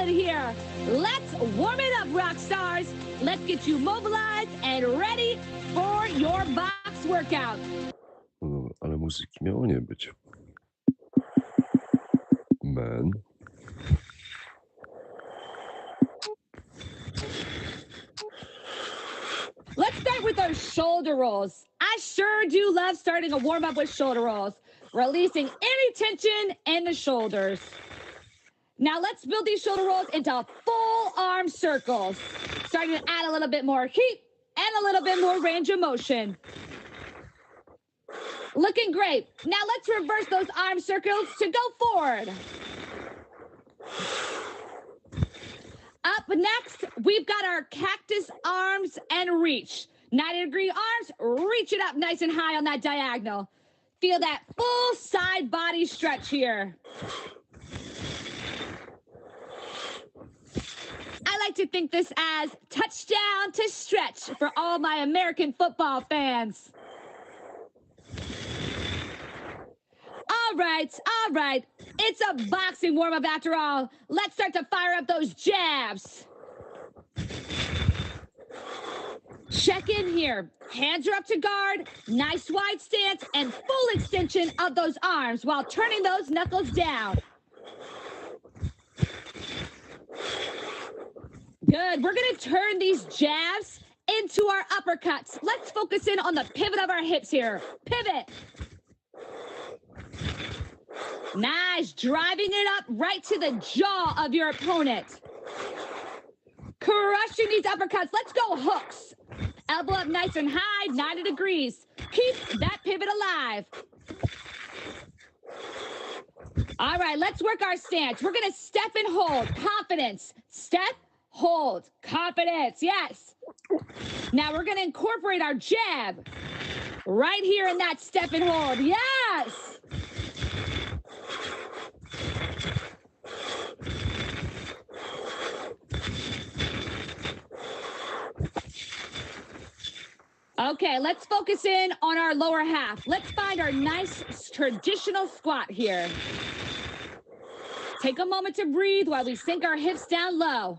Here. Let's warm it up, rock stars. Let's get you mobilized and ready for your box workout. Ale muzyki miało nie być. Man. Let's start with our shoulder rolls. I sure do love starting a warm-up with shoulder rolls, releasing any tension in the shoulders. Now let's build these shoulder rolls into full arm circles, starting to add a little bit more heat and a little bit more range of motion. Looking great. Now let's reverse those arm circles to go forward. Up next, we've got our cactus arms and reach. 90-degree arms, reach it up nice and high on that diagonal. Feel that full side body stretch here. I like to think this as touchdown to stretch for all my American football fans. All right. It's a boxing warm-up after all. Let's start to fire up those jabs. Check in here. Hands are up to guard, nice wide stance, and full extension of those arms while turning those knuckles down. Good. We're going to turn these jabs into our uppercuts. Let's focus in on the pivot of our hips here. Pivot. Nice. Driving it up right to the jaw of your opponent. Crushing these uppercuts. Let's go hooks. Elbow up nice and high, 90 degrees. Keep that pivot alive. All right, let's work our stance. We're going to step and hold. Confidence. Step, hold. Confidence. Yes. Now we're going to incorporate our jab right here in that step and hold. Yes. Okay, let's focus in on our lower half. Let's find our nice traditional squat here. Take a moment to breathe while we sink our hips down low.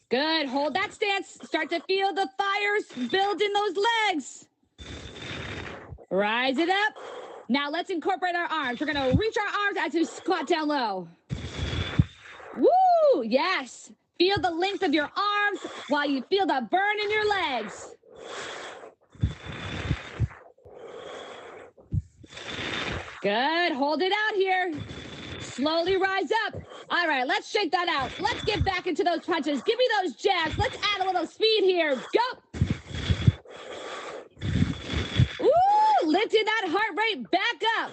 Good. Hold that stance. Start to feel the fires build in those legs. Rise it up. Now let's incorporate our arms. We're going to reach our arms as we squat down low. Woo! Yes. Feel the length of your arms while you feel the burn in your legs. Good. Hold it out here. Slowly rise up. All right, let's shake that out. Let's get back into those punches. Give me those jabs. Let's add a little speed here. Go. Ooh, lifting that heart rate back up.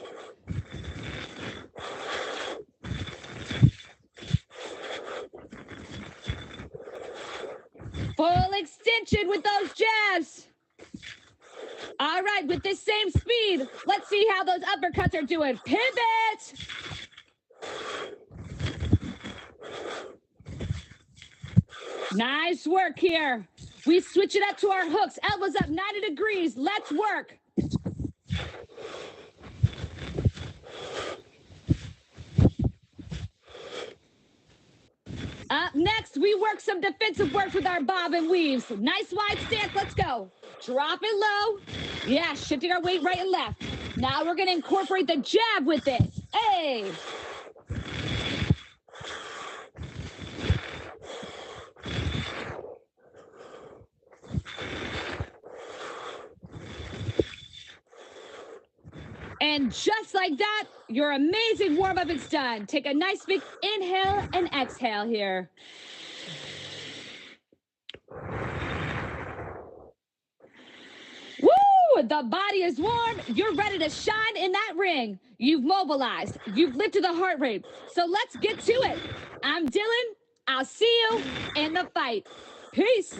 Full extension with those jabs. All right, with this same speed, let's see how those uppercuts are doing. Pivot. Nice work here. We switch it up to our hooks. Elbows up 90 degrees. Let's work. Up next, we work some defensive work with our bob and weaves. Nice wide stance. Let's go. Drop it low. Yeah, shifting our weight right and left. Now we're going to incorporate the jab with it. Hey. And just like that, your amazing warm-up is done. Take a nice big inhale and exhale here. Woo! The body is warm. You're ready to shine in that ring. You've mobilized. You've lifted the heart rate. So let's get to it. I'm Dylan. I'll see you in the fight. Peace.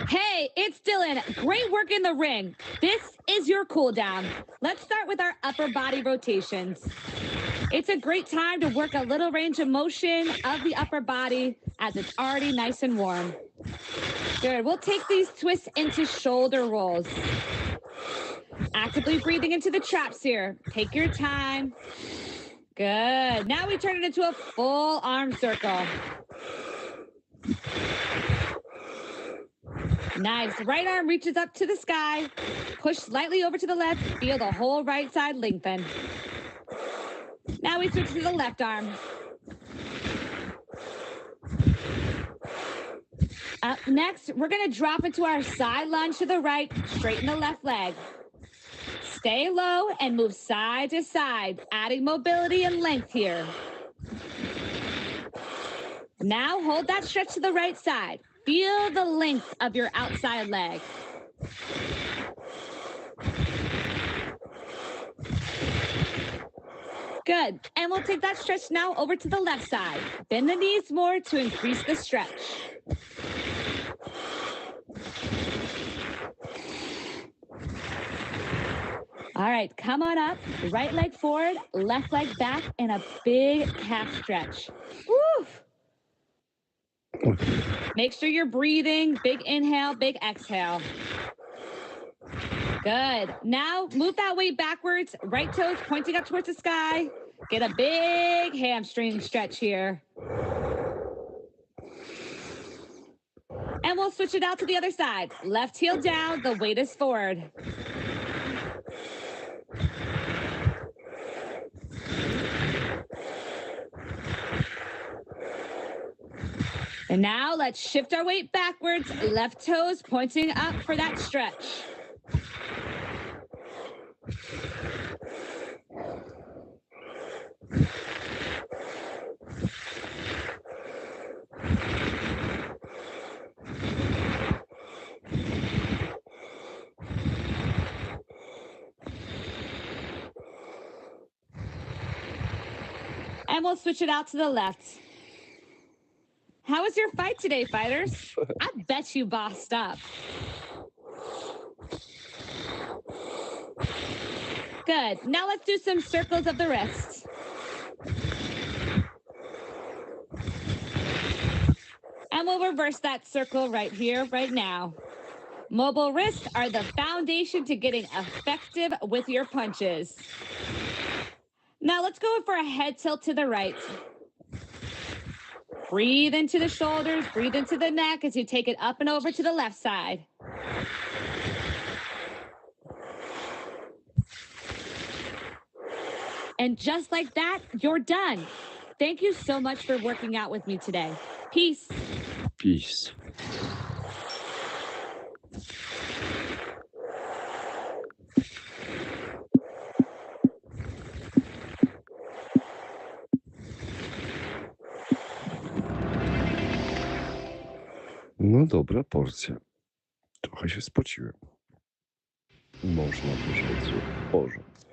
Hey, it's Dylan. Great work in the ring. This is your cool down. Let's start with our upper body rotations. It's a great time to work a little range of motion of the upper body as it's already nice and warm. Good. We'll take these twists into shoulder rolls. Actively breathing into the traps here. Take your time. Good. Now we turn it into a full arm circle. Nice. Right arm reaches up to the sky. Push slightly over to the left. Feel the whole right side lengthen. Now we switch to the left arm. Up next, we're going to drop into our side lunge to the right, straighten the left leg. Stay low and move side to side, adding mobility and length here. Now hold that stretch to the right side. Feel the length of your outside leg. Good. And we'll take that stretch now over to the left side. Bend the knees more to increase the stretch. All right, come on up. Right leg forward, left leg back, and a big calf stretch. Woo! Make sure you're breathing. Big inhale, big exhale. Good. Now move that weight backwards. Right toes pointing up towards the sky. Get a big hamstring stretch here. And we'll switch it out to the other side. Left heel down. The weight is forward. And now let's shift our weight backwards. Left toes pointing up for that stretch. And we'll switch it out to the left. How was your fight today, fighters? I bet you bossed up. Good. Now let's do some circles of the wrists. And we'll reverse that circle right here, right now. Mobile wrists are the foundation to getting effective with your punches. Now let's go for a head tilt to the right. Breathe into the shoulders, breathe into the neck as you take it up and over to the left side. And just like that, you're done. Thank you so much for working out with me today. Peace. Peace. No dobra porcja. Trochę się spociłem. Można by rzec, że porządek.